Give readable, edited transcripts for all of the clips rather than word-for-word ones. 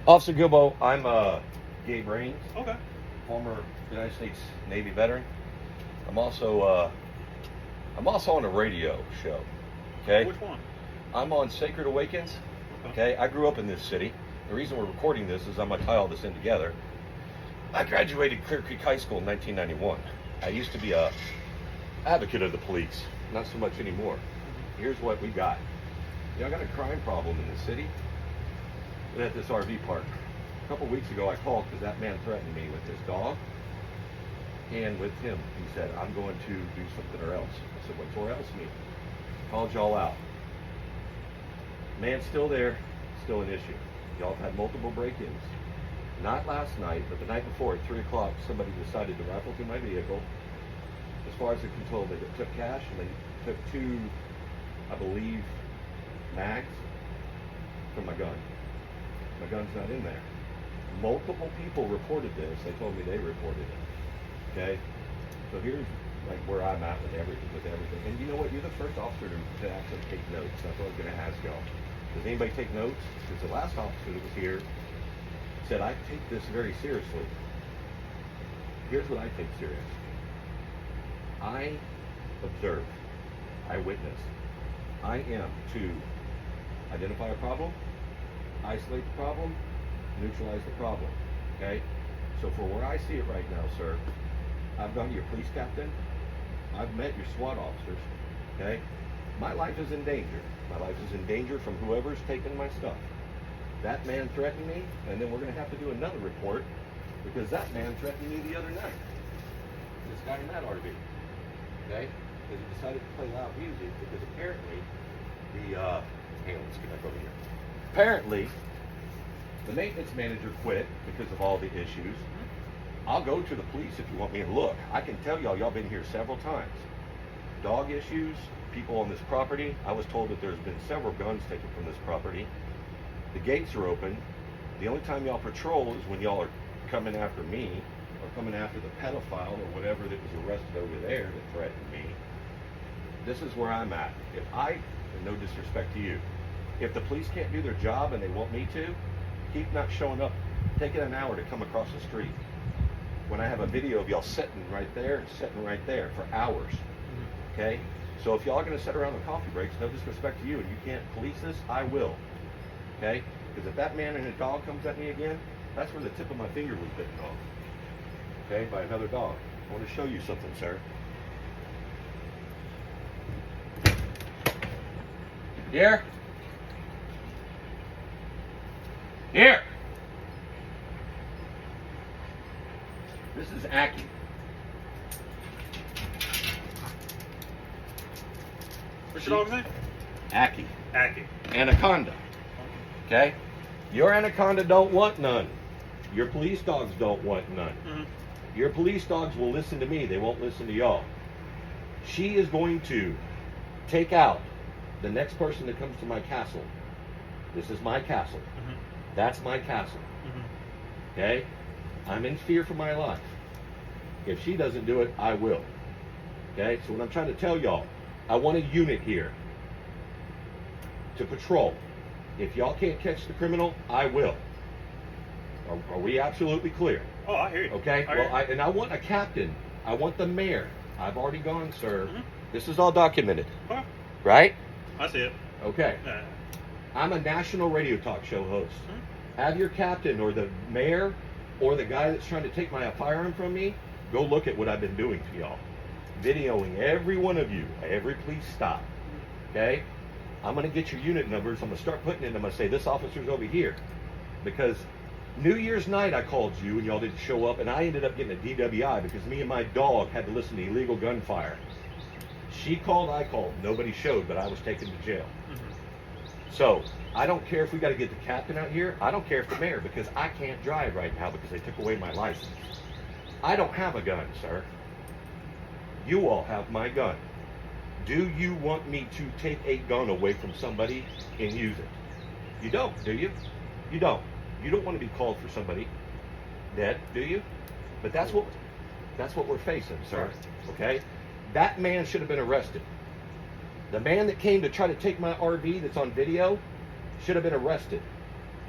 Officer Gilbo, I'm Gabe Raines. Okay. Former United States Navy veteran. I'm also on a radio show. Okay. Which one? I'm on Sacred Awakens. Okay. I grew up in this city. The reason we're recording this is I'm gonna tie all this in together. I graduated Clear Creek High School in 1991. I used to be a advocate of the police. Not so much anymore. Here's what we got. I got a crime problem in the city at this RV park. A couple weeks ago I called because that man threatened me with his dog and with him. He said, I'm going to do something or else. I said, what's or else mean? Called y'all out. Man's still there, still an issue. Y'all have had multiple break-ins. Not last night, but the night before at 3 o'clock, somebody decided to rifle through my vehicle. As far as I can tell, they took cash and they took 2, I believe, mags from my gun. My gun's not in there. Multiple people reported this. They told me they reported it. Okay? So here's like where I'm at with everything. And you know what? You're the first officer to actually take notes. That's what I was going to ask y'all. Does anybody take notes? Because the last officer that was here said, I take this very seriously. Here's what I take serious. I observe. I witness. I am to identify a problem, isolate the problem, neutralize the problem. Okay? So for where I see it right now, sir, I've gone to your police captain. I've met your SWAT officers. Okay? My life is in danger. My life is in danger from whoever's taking my stuff. That man threatened me, and then we're going to have to do another report because that man threatened me the other night. This guy in that RV. Okay? Because he decided to play loud music because apparently hang on, let's get back over here. Apparently, the maintenance manager quit because of all the issues. I'll go to the police if you want me to look. I can tell y'all been here several times. Dog issues, people on this property. I was told that there's been several guns taken from this property. The gates are open. The only time y'all patrol is when y'all are coming after me or coming after the pedophile or whatever that was arrested over there that threatened me. This is where I'm at. If I, and no disrespect to you, if the police can't do their job and they want me to, keep not showing up. Take it an hour to come across the street. When I have a video of y'all sitting right there and sitting right there for hours. Okay? So if y'all are going to sit around the coffee breaks, no disrespect to you, and you can't police this, I will. Okay? Because if that man and his dog comes at me again, that's where the tip of my finger was bitten off. Okay? By another dog. I want to show you something, sir. Here. Here. This is Aki. What's your dog's name? Aki. Aki. Anaconda. Okay? Your anaconda don't want none. Your police dogs don't want none. Mm-hmm. Your police dogs will listen to me. They won't listen to y'all. She is going to take out the next person that comes to my castle. This is my castle. Mm-hmm. That's my castle. Mm-hmm. Okay? I'm in fear for my life. If she doesn't do it, I will. Okay? So what I'm trying to tell y'all, I want a unit here to patrol. If y'all can't catch the criminal, I will. Are we absolutely clear? Oh, I hear you. Okay? I want a captain. I want the mayor. I've already gone, sir. Mm-hmm. This is all documented. Okay. Right? I see it. Okay. I'm a national radio talk show host. Mm-hmm. Have your captain or the mayor or the guy that's trying to take my firearm from me, go look at what I've been doing to y'all. Videoing every one of you, every police stop. Okay? I'm going to get your unit numbers. I'm going to start putting in them. I'm going to say, this officer's over here. Because New Year's night I called you and y'all didn't show up, and I ended up getting a DWI because me and my dog had to listen to illegal gunfire. She called, I called. Nobody showed, but I was taken to jail. Mm-hmm. So, I don't care if we got to get the captain out here. I don't care if the mayor, because I can't drive right now because they took away my license. I don't have a gun, sir. You all have my gun. Do you want me to take a gun away from somebody and use it? You don't, do you? You don't. You don't want to be called for somebody dead, do you? But that's what we're facing, sir. Okay? That man should have been arrested. The man that came to try to take my RV that's on video should have been arrested.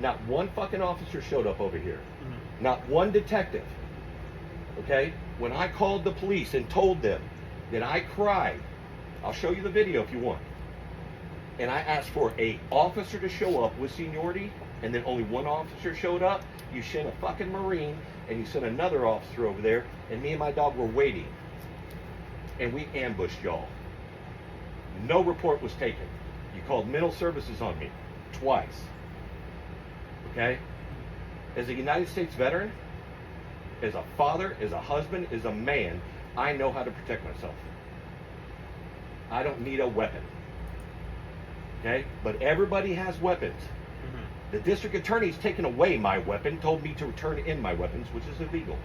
Not one fucking officer showed up over here. Mm-hmm. Not one detective. Okay? When I called the police and told them that I cried, I'll show you the video if you want. And I asked for a officer to show up with seniority, and then only one officer showed up. You sent a fucking Marine, and you sent another officer over there, and me and my dog were waiting. And we ambushed y'all. No report was taken. You called mental services on me twice. Okay? As a United States veteran, as a father, as a husband, as a man, I know how to protect myself. I don't need a weapon. Okay? But everybody has weapons. Mm-hmm. The district attorney's taken away my weapon, told me to return in my weapons, which is illegal.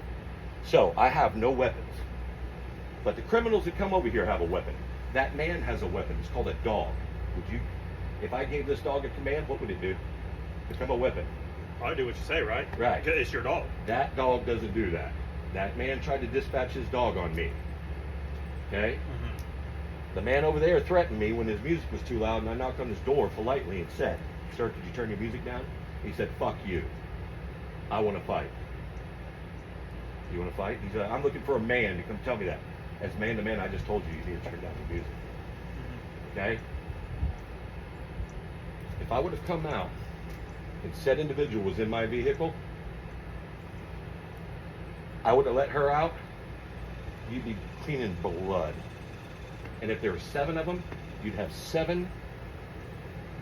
So I have no weapons. But the criminals that come over here have a weapon. That man has a weapon. It's called a dog. Would you, if I gave this dog a command, what would it do? Become a weapon. Probably do what you say, right? Right. It's your dog. That dog doesn't do that. That man tried to dispatch his dog on me. Okay? Mm-hmm. The man over there threatened me when his music was too loud, and I knocked on his door politely and said, "Sir, could you turn your music down?" He said, "Fuck you. I want to fight." You want to fight? He said, "I'm looking for a man to come tell me that." As man to man, I just told you you need to turn down the music. Mm-hmm. Okay? If I would have come out and said individual was in my vehicle, I would have let her out, you'd be cleaning blood. And if there were 7 of them, you'd have 7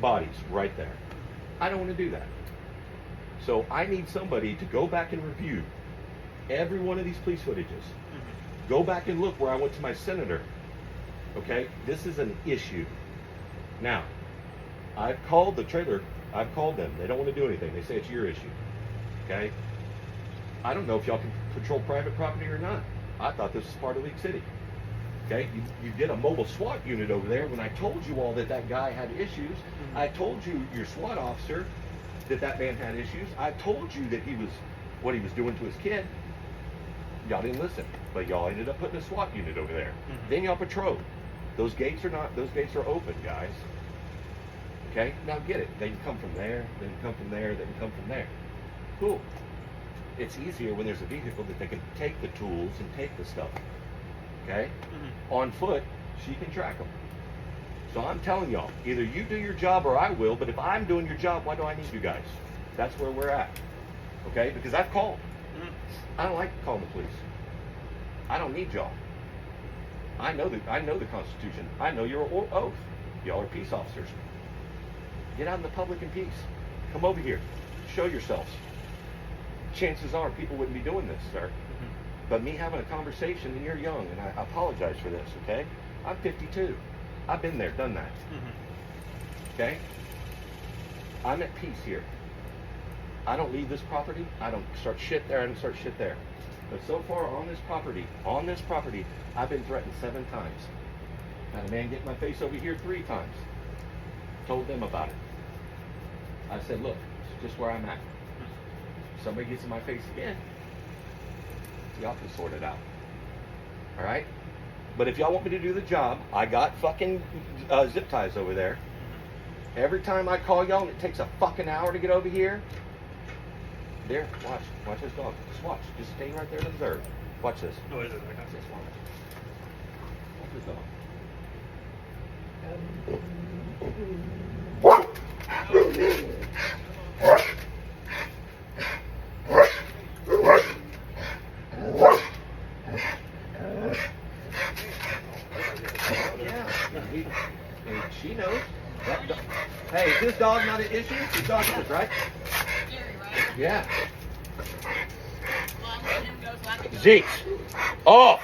bodies right there. I don't want to do that. So I need somebody to go back and review every one of these police footages. Mm-hmm. Go back and look where I went to my senator. Okay? This is an issue. Now, I've called the trailer. I've called them. They don't want to do anything. They say it's your issue. Okay? I don't know if y'all can patrol private property or not. I thought this was part of League City. Okay? You get a mobile SWAT unit over there. When I told you all that that guy had issues, Mm-hmm. I told you, your SWAT officer, that that man had issues. I told you that what he was doing to his kid. Y'all didn't listen. But y'all ended up putting a SWAT unit over there. Mm-hmm. Then y'all patrolled. Those gates are open, guys. Okay? Now get it. They can come from there, they can come from there, they can come from there. Cool. It's easier when there's a vehicle that they can take the tools and take the stuff. Okay? Mm-hmm. On foot, she can track them. So I'm telling y'all, either you do your job or I will, but if I'm doing your job, why do I need you guys? That's where we're at. Okay? Because I've called. Mm-hmm. I don't like calling the police. I don't need y'all. I know the Constitution. I know your oath. Y'all are peace officers. Get out in the public in peace. Come over here. Show yourselves. Chances are people wouldn't be doing this, sir. Mm-hmm. But me having a conversation, and you're young, and I apologize for this, okay? I'm 52. I've been there, done that. Mm-hmm. Okay? I'm at peace here. I don't leave this property. I don't start shit there. I don't start shit there. But so far on this property, I've been threatened 7 times. Had a man get in my face over here 3 times. Told them about it. I said, look, it's just where I'm at. If somebody gets in my face again, y'all can sort it out. All right? But if y'all want me to do the job, I got fucking zip ties over there. Every time I call y'all and it takes a fucking hour to get over here, there, watch this dog. Just watch. Just stay right there and observe. Watch this. No, is it? I can't Just see. watch this dog. And she knows. Hey, is this dog not an issue? This dog is, right? Scary, right? Yeah. Well, I'm letting him go so I can go. Zeke, off!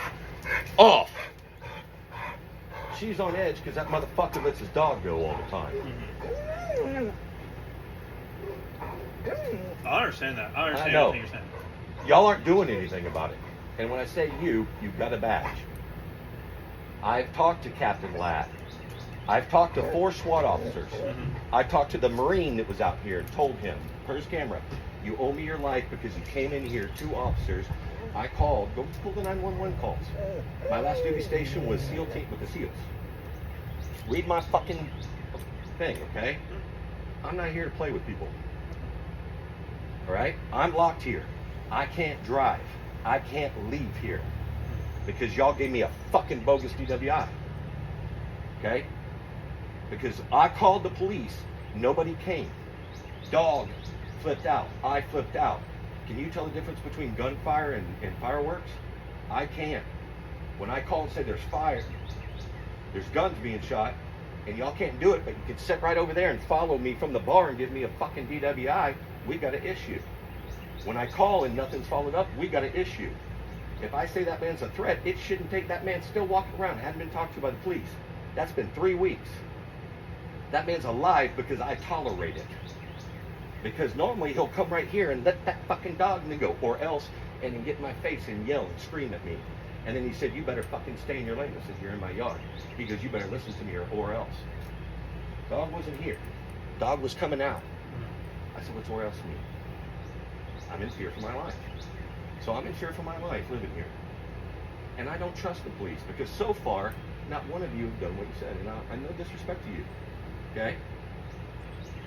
Off! She's on edge because that motherfucker lets his dog go all the time. Mm-hmm. I understand that. I understand I know. everything you're saying. Y'all aren't doing anything about it. And when I say you've got a badge. I've talked to Captain Latt. I've talked to 4 SWAT officers. Mm-hmm. I talked to the Marine that was out here and told him, per his camera, you owe me your life because you came in here, 2 officers. I called, go pull the 911 calls. My last duty station was SEAL team with the SEALs. Read my fucking thing, okay? I'm not here to play with people. All right? I'm locked here. I can't drive. I can't leave here because y'all gave me a fucking bogus DWI. Okay? Because I called the police, nobody came. Dog flipped out. I flipped out. Can you tell the difference between gunfire and fireworks? I can't. When I call and say there's fire, there's guns being shot, and y'all can't do it, but you can sit right over there and follow me from the bar and give me a fucking DWI, we got an issue. When I call and nothing's followed up, we got an issue. If I say that man's a threat, it shouldn't take that man still walking around, hadn't been talked to by the police. That's been 3 weeks. That man's alive because I tolerate it. Because normally he'll come right here and let that fucking dog go, or else, and then get in my face and yell and scream at me. And then he said, you better fucking stay in your lane. I said, you're in my yard. He goes, you better listen to me or else. Dog wasn't here. Dog was coming out. I said, what's or else mean? I'm in fear for my life. So I'm in fear for my life living here. And I don't trust the police because so far, not one of you have done what you said. And I no disrespect to you. Okay?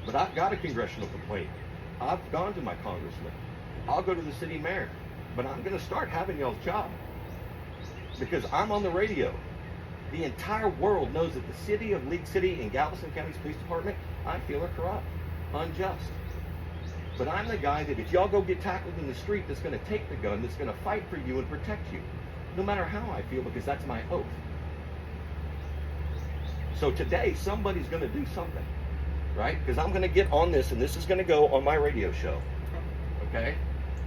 But I've got a congressional complaint. I've gone to my congressman. I'll go to the city mayor. But I'm going to start having y'all's job. Because I'm on the radio. The entire world knows that the city of League City and Galveston County's police department, I feel, are corrupt, unjust. But I'm the guy that if y'all go get tackled in the street, that's going to take the gun, that's going to fight for you and protect you. No matter how I feel, because that's my oath. So today, somebody's going to do something. Right? Because I'm going to get on this, and this is going to go on my radio show. Okay?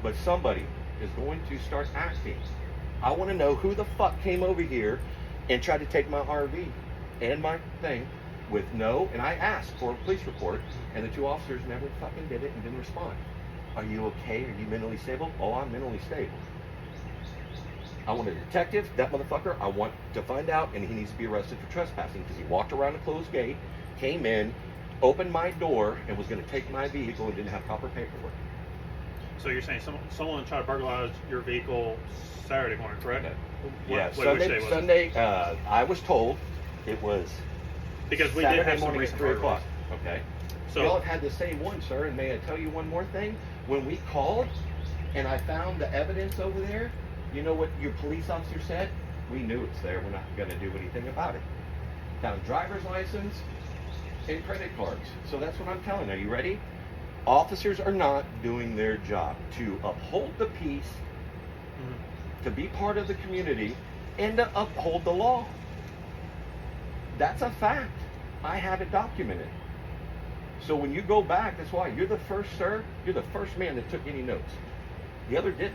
But somebody is going to start acting. I want to know who the fuck came over here and tried to take my RV and my thing with no, and I asked for a police report, and the 2 officers never fucking did it and didn't respond. Are you okay? Are you mentally stable? Oh, I'm mentally stable. I want a detective, that motherfucker, I want to find out, and he needs to be arrested for trespassing because he walked around a closed gate, came in, opened my door, and was going to take my vehicle and didn't have proper paperwork. So you're saying someone tried to burglarize your vehicle Saturday morning, correct? Yeah, which day was it? Sunday, I was told it was because we Saturday did have some morning at recent 3 o'clock. burglaries. Okay. So Y'all have had the same one, sir, and may I tell you one more thing? When we called and I found the evidence over there, you know what your police officer said? We knew it's there. We're not going to do anything about it. Found driver's license and credit cards. So that's what I'm telling you. Are you ready? Officers are not doing their job to uphold the peace, to be part of the community, and to uphold the law. That's a fact. I have it documented. So when you go back, that's why you're the first, sir. You're the first man that took any notes. The other didn't.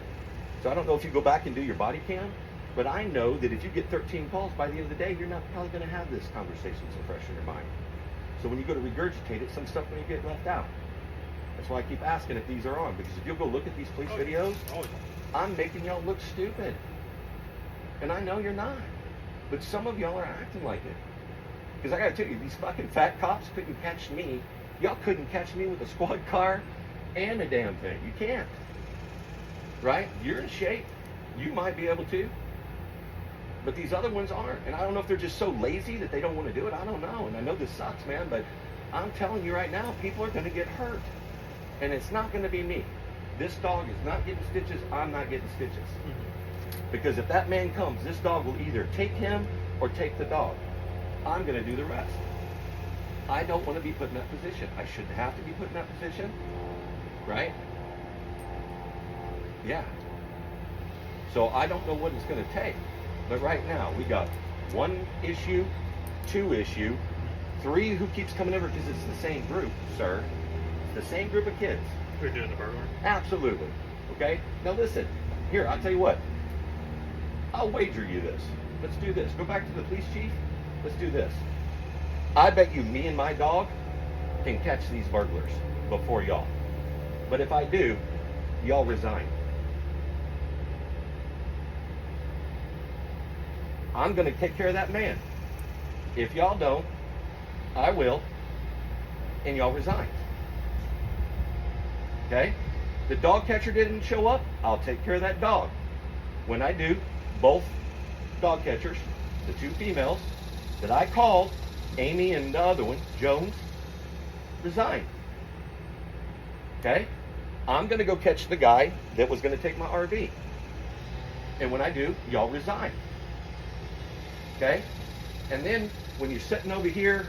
So I don't know if you go back and do your body cam, but I know that if you get 13 calls, by the end of the day, you're not probably going to have this conversation so fresh in your mind. So when you go to regurgitate it, some stuff may get left out. That's why I keep asking if these are on, because if you'll go look at these police videos, I'm making y'all look stupid. And I know you're not. But some of y'all are acting like it. Because I gotta tell you, these fucking fat cops couldn't catch me. Y'all couldn't catch me with a squad car and a damn thing. You can't. Right? You're in shape. You might be able to. But these other ones aren't. And I don't know if they're just so lazy that they don't want to do it. I don't know. And I know this sucks, man, but I'm telling you right now, people are going to get hurt. And it's not going to be me. This dog is not getting stitches. I'm not getting stitches. Because if that man comes, this dog will either take him or take the dog. I'm going to do the rest. I don't want to be put in that position. I shouldn't have to be put in that position. Right? Yeah. So I don't know what it's going to take. But right now, we got 1 issue, 2 issue, 3 who keeps coming over because it's the same group, sir. The same group of kids. We're doing the burglary? Absolutely. Okay? Now listen, here, I'll tell you what. I'll wager you this. Let's do this. Go back to the police chief. Let's do this. I bet you me and my dog can catch these burglars before y'all. But if I do, y'all resign. I'm going to take care of that man. If y'all don't, I will, and y'all resign. Okay? The dog catcher didn't show up, I'll take care of that dog. When I do, both dog catchers, the 2 females that I called, Amy and the other one, Jones, resign. Okay? I'm going to go catch the guy that was going to take my RV. And when I do, y'all resign. Okay? And then when you're sitting over here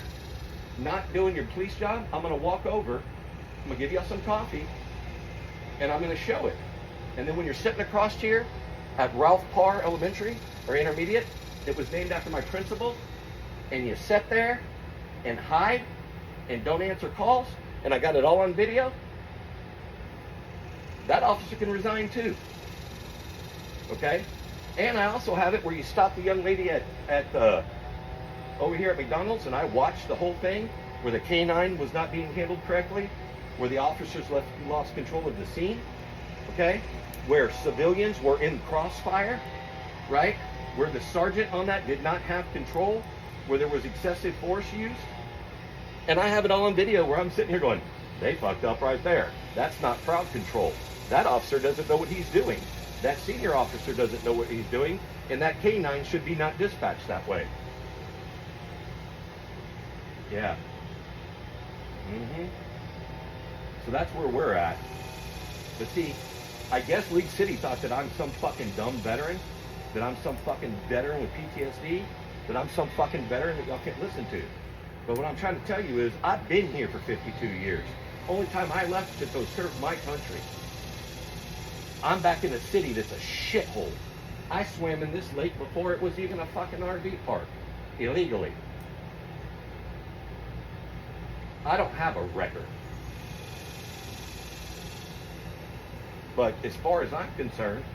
not doing your police job, I'm going to walk over, I'm going to give y'all some coffee, and I'm going to show it. And then when you're sitting across here at Ralph Parr Elementary or Intermediate, it was named after my principal, and you sit there and hide and don't answer calls, and I got it all on video, that officer can resign too. Okay? And I also have it where you stop the young lady at over here at McDonald's, and I watched the whole thing where the canine was not being handled correctly, where the officers lost control of the scene, okay? Where civilians were in crossfire, right? Where the sergeant on that did not have control, where there was excessive force used. And I have it all on video where I'm sitting here going, they fucked up right there. That's not crowd control. That officer doesn't know what he's doing. That senior officer doesn't know what he's doing, and that canine should be not dispatched that way. Yeah. So that's where we're at. But see, I guess League City thought that I'm some fucking dumb veteran, that I'm some fucking veteran with PTSD, that I'm some fucking veteran that y'all can't listen to. But what I'm trying to tell you is I've been here for 52 years. Only time I left to go serve my country. I'm back in a city that's a shithole. I swam in this lake before it was even a fucking RV park, illegally. I don't have a record. But as far as I'm concerned,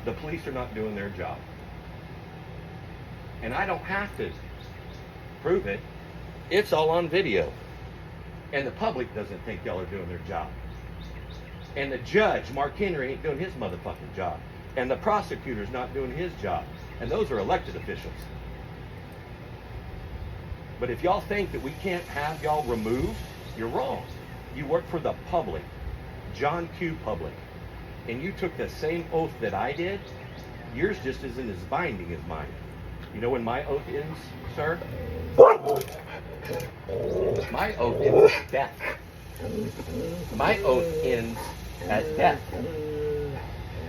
the police are not doing their job. And I don't have to prove it. It's all on video. And the public doesn't think y'all are doing their job. And the judge, Mark Henry, ain't doing his motherfucking job. And the prosecutor's not doing his job. And those are elected officials. But if y'all think that we can't have y'all removed, you're wrong. You work for the public, John Q. Public. And you took the same oath that I did. Yours just isn't as binding as mine. You know when my oath ends, sir? My oath ends at death. My oath ends at death.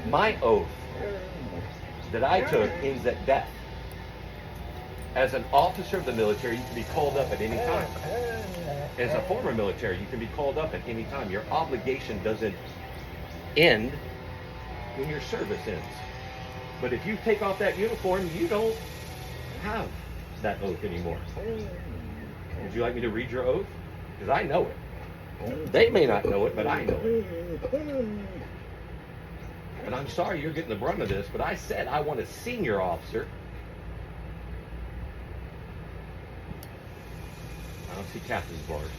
My oath that I took ends at death. As an officer of the military, you can be called up at any time. As a former military, you can be called up at any time. Your obligation doesn't end when your service ends. But if you take off that uniform, you don't have that oath anymore. Would you like me to read your oath? Because I know it. They may not know it, but I know it. And I'm sorry you're getting the brunt of this, but I said I want a senior officer. I don't see captain's bars.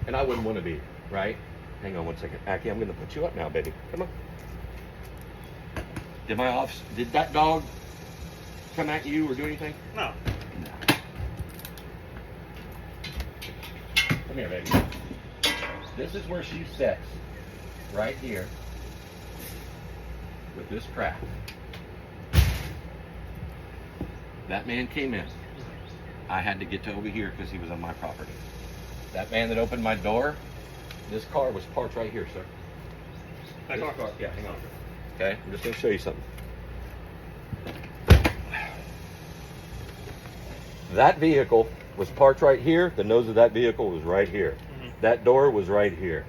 And I wouldn't want to be, right? Hang on one second. Aki, I'm going to put you up now, baby. Come on. Did that dog come at you or do anything? No. Come here, baby. This is where she sits. Right here. With this crap. That man came in. I had to get to over here because he was on my property. That man that opened my door, this car was parked right here, sir. That car? Yeah, hang on. Okay, I'm just going to show you something. That vehicle was parked right here. The nose of that vehicle was right here. Mm-hmm. That door was right here.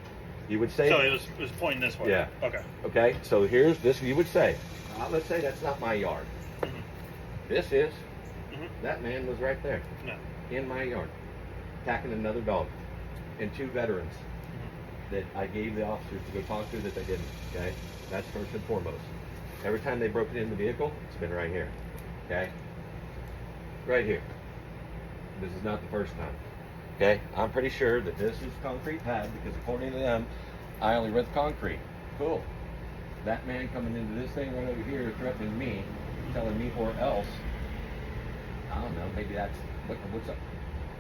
You would say... So it was pointing this way? Yeah. Okay. Okay, so here's this, you would say, let's say that's not my yard. Mm-hmm. This is. Mm-hmm. That man was right there. No. In my yard. Attacking another dog. And two veterans. Mm-hmm. That I gave the officers to go talk to that they didn't. Okay? That's first and foremost. Every time they broke it in the vehicle, it's been right here. Okay? Right here. This is not the first time. Okay? I'm pretty sure that this is concrete pad because according to them, I only read the concrete. Cool. That man coming into this thing right over here threatening me, telling me or else, I don't know, maybe that's, what's up?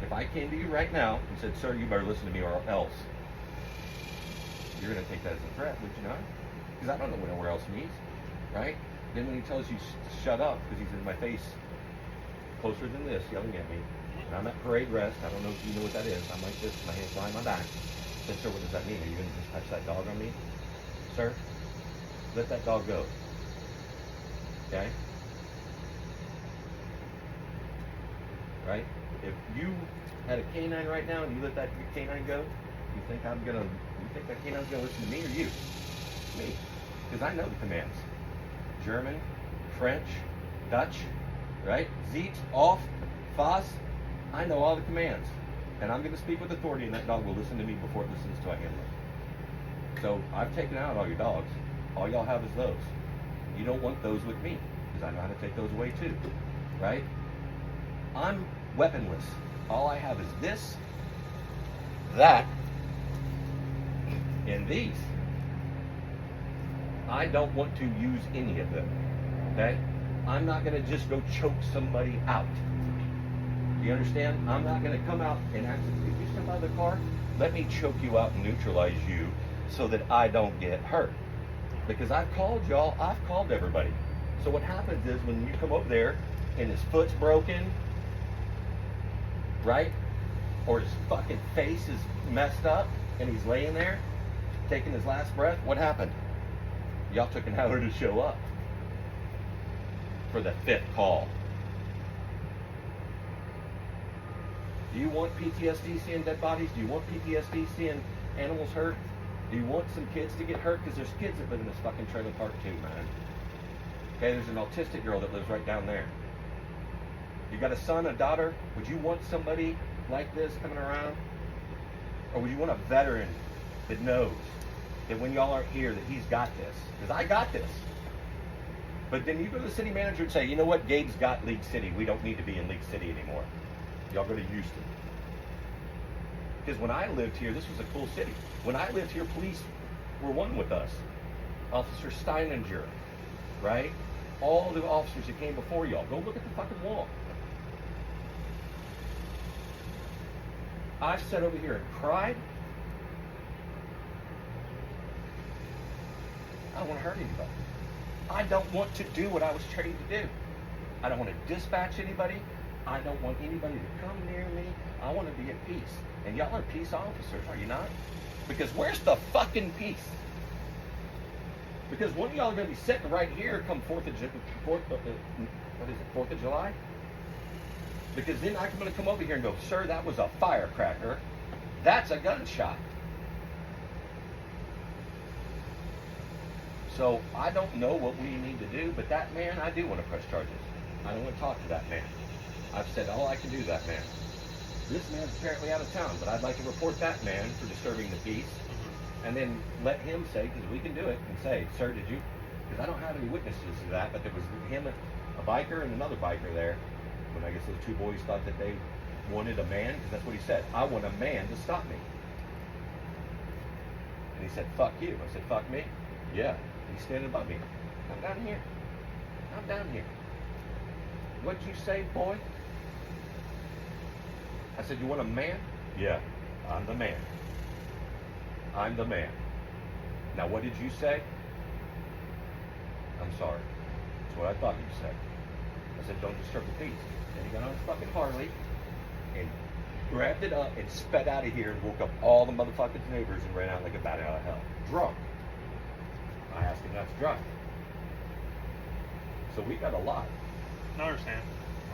If I came to you right now and said, sir, you better listen to me or else, you're going to take that as a threat, would you not? Because I don't know what nowhere else means, right? Then when he tells you to shut up because he's in my face closer than this, yelling at me, and I'm at parade rest, I don't know if you know what that is, I'm like this, my hands behind my back, said, sir, what does that mean? Are you going to dispatch that dog on me? Sir, let that dog go. Okay? Right? If you had a canine right now and you let that canine go, you think that canine's gonna listen to me or you? Me. Because I know the commands. German, French, Dutch, right? Ziet, off, fas. I know all the commands. And I'm gonna speak with authority and that dog will listen to me before it listens to a handler. So I've taken out all your dogs. All y'all have is those. You don't want those with me, because I know how to take those away too, right? I'm weaponless. All I have is this, that, and these. I don't want to use any of them, okay? I'm not gonna just go choke somebody out. You understand? I'm not gonna come out and act, if you step out of the car, let me choke you out and neutralize you so that I don't get hurt. Because I've called y'all, I've called everybody. So what happens is when you come over there and his foot's broken, right? Or his fucking face is messed up and he's laying there taking his last breath, what happened? Y'all took an hour to show up for the 5th call. Do you want PTSD seeing dead bodies? Do you want PTSD seeing animals hurt? Do you want some kids to get hurt? Because there's kids that live in this fucking trailer park too, man. Okay, there's an autistic girl that lives right down there. You got a son, a daughter? Would you want somebody like this coming around? Or would you want a veteran that knows that when y'all aren't here that he's got this? Because I got this. But then you go to the city manager and say, you know what, Gabe's got League City. We don't need to be in League City anymore. Y'all go to Houston. Because when I lived here, this was a cool city. When I lived here, police were one with us. Officer Steininger, right? All the officers that came before y'all. Go look at the fucking wall. I've sat over here and cried. I don't want to hurt anybody. I don't want to do what I was trained to do. I don't want to dispatch anybody. I don't want anybody to come near me. I want to be at peace. And y'all are peace officers, are you not? Because where's the fucking peace? Because one of y'all are going to be sitting right here come 4th of July? Because then I'm going to come over here and go, sir, that was a firecracker. That's a gunshot. So I don't know what we need to do, but that man, I do want to press charges. I don't want to talk to that man. I've said all I can do to that man. This man's apparently out of town, but I'd like to report that man for disturbing the peace, and then let him say, because we can do it, and say, sir, did you? Because I don't have any witnesses to that, but there was him, a biker, and another biker there. When I guess those two boys thought that they wanted a man, because that's what he said. I want a man to stop me. And he said, fuck you. I said, fuck me? Yeah. He's standing above me. I'm down here. I'm down here. What'd you say, boy? I said, you want a man? Yeah, I'm the man. I'm the man. Now, what did you say? I'm sorry. That's what I thought you said. I said, don't disturb the peace. And he got on his fucking Harley and grabbed it up and sped out of here and woke up all the motherfucking neighbors and ran out like a bat out of hell. Drunk. I asked him not to drive. So we got a lot. I understand.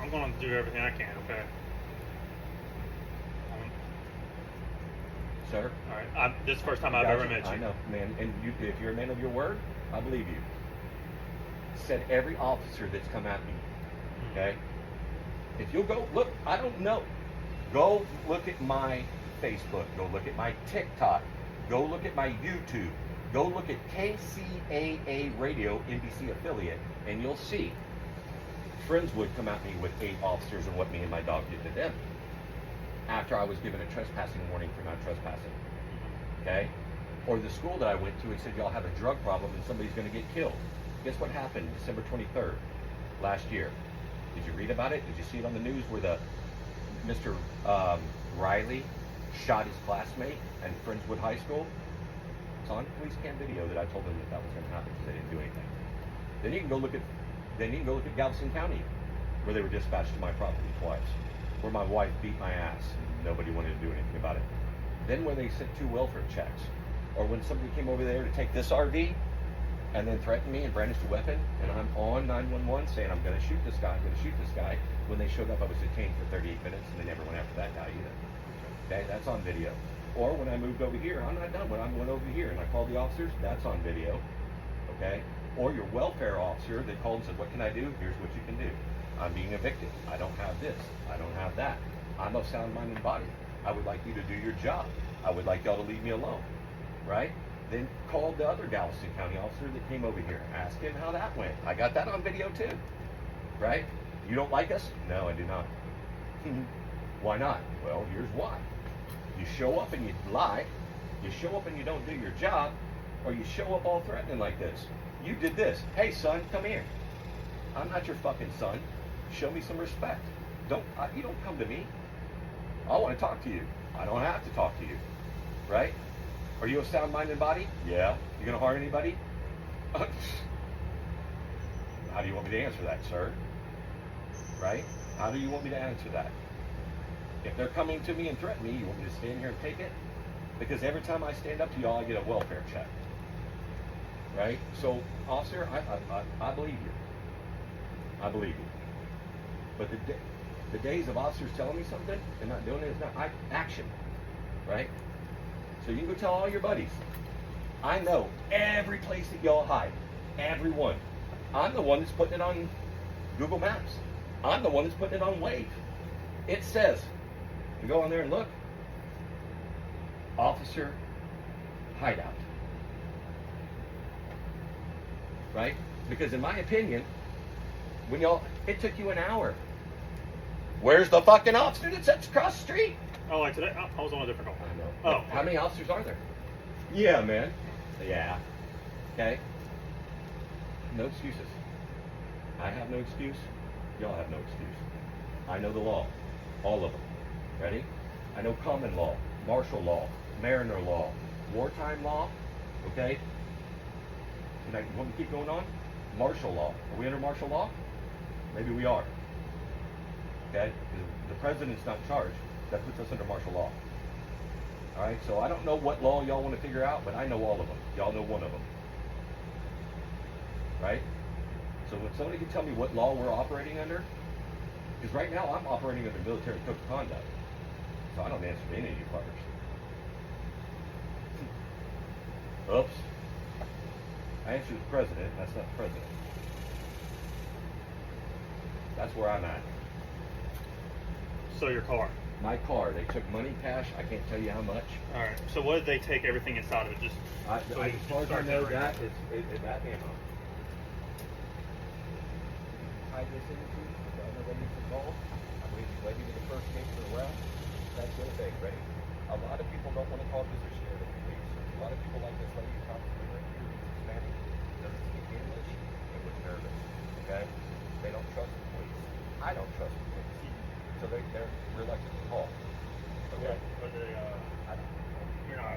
I'm going to do everything I can, okay? Sir? All right. This is the first time I've ever met you. I know, man. And you, if you're a man of your word, I believe you. Said every officer that's come at me, okay? If you'll go, look, I don't know. Go look at my Facebook. Go look at my TikTok. Go look at my YouTube. Go look at KCAA Radio, NBC affiliate, and you'll see friends would come at me with 8 officers and what me and my dog did to them after I was given a trespassing warning for not trespassing. Okay? Or the school that I went to, it said y'all have a drug problem and somebody's going to get killed. Guess what happened December 23rd last year? Did you read about it? Did you see it on the news where the Mr. Riley shot his classmate at Friendswood High School? It's on police cam video that I told them that was going to happen because they didn't do anything. Then you can go look at Galveston County, where they were dispatched to my property twice, where my wife beat my ass and nobody wanted to do anything about it. Then when they sent 2 welfare checks, or when somebody came over there to take this RV and then threatened me and brandished a weapon, and I'm on 911 saying I'm going to shoot this guy, I'm going to shoot this guy. When they showed up, I was detained for 38 minutes, and they never went after that guy either. Okay, that's on video. Or when I moved over here, I'm not done. When I went over here and I called the officers, that's on video. Okay? Or your welfare officer, they called and said, what can I do? Here's what you can do. I'm being evicted. I don't have this. I don't have that. I'm of sound mind and body. I would like you to do your job. I would like y'all to leave me alone. Right? Then called the other Galveston County officer that came over here. Ask him how that went. I got that on video too. Right? You don't like us? No, I do not. Why not? Well, here's why. You show up and you lie. You show up and you don't do your job. Or you show up all threatening like this. You did this. Hey, son, come here. I'm not your fucking son. Show me some respect. You don't come to me. I want to talk to you. I don't have to talk to you. Right? Are you a sound-minded body? Yeah. You gonna harm anybody? How do you want me to answer that, sir? Right? How do you want me to answer that? If they're coming to me and threaten me, you want me to stand here and take it? Because every time I stand up to y'all, I get a welfare check. Right? So, officer, I believe you. I believe you. But the days of officers telling me something and not doing it is not action. Right? So you can go tell all your buddies. I know every place that y'all hide. Every one. I'm the one that's putting it on Google Maps. I'm the one that's putting it on Wave. It says, you go on there and look, officer hideout. Right? Because in my opinion, it took you an hour. Where's the fucking officer that sits across the street? Oh, like today? I was on a different call. I know. Oh. How many officers are there? Yeah, man. Yeah. Okay? No excuses. I have no excuse. Y'all have no excuse. I know the law. All of them. Ready? I know common law, martial law, mariner law, wartime law. Okay? You want me to keep going on? Martial law. Are we under martial law? Maybe we are. Okay? The president's not in charge. That puts us under martial law. All right? So I don't know what law y'all want to figure out, but I know all of them. Y'all know one of them. Right? So when somebody can tell me what law we're operating under, because right now I'm operating under military code of conduct. So I don't answer to any of you fuckers. Oops. I answer to the president. That's not the president. That's where I'm at. So your car. My car, they took money, cash. I can't tell you how much. All right. So what did they take everything inside of it? Just As far as I know, that is that ammo. Tie this into the other ladies involved. I believe the lady with the first came to the left. That's the other thing. Ready? A lot of people don't want to talk because they're scared of the police. A lot of people like this lady talking to me right here, Hispanic, doesn't speak English, and was nervous. Okay? They don't trust the police. I don't trust the police. So they're reluctant to talk. Okay? But they, I don't know. you're not.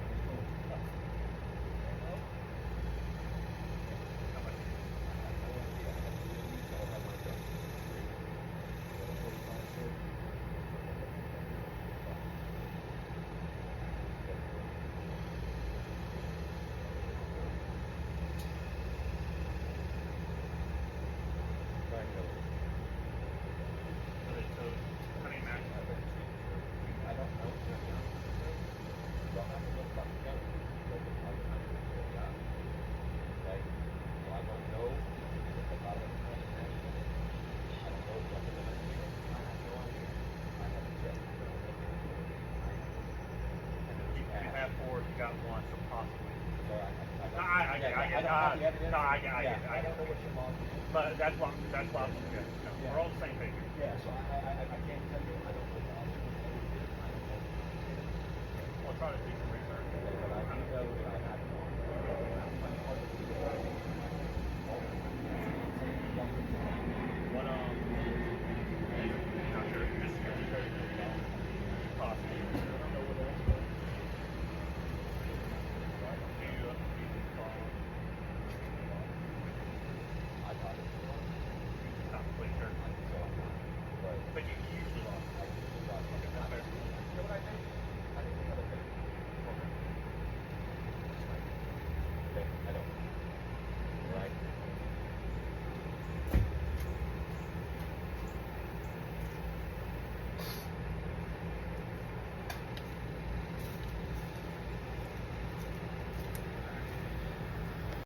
Got one, so possibly. I get it. I don't know what your mom did. But that's why I'm good. No, Yeah. We're all the same page. Yeah, so I can't tell you. I don't know what the officer was did. I don't know. We'll try to do some research. But I do know that I have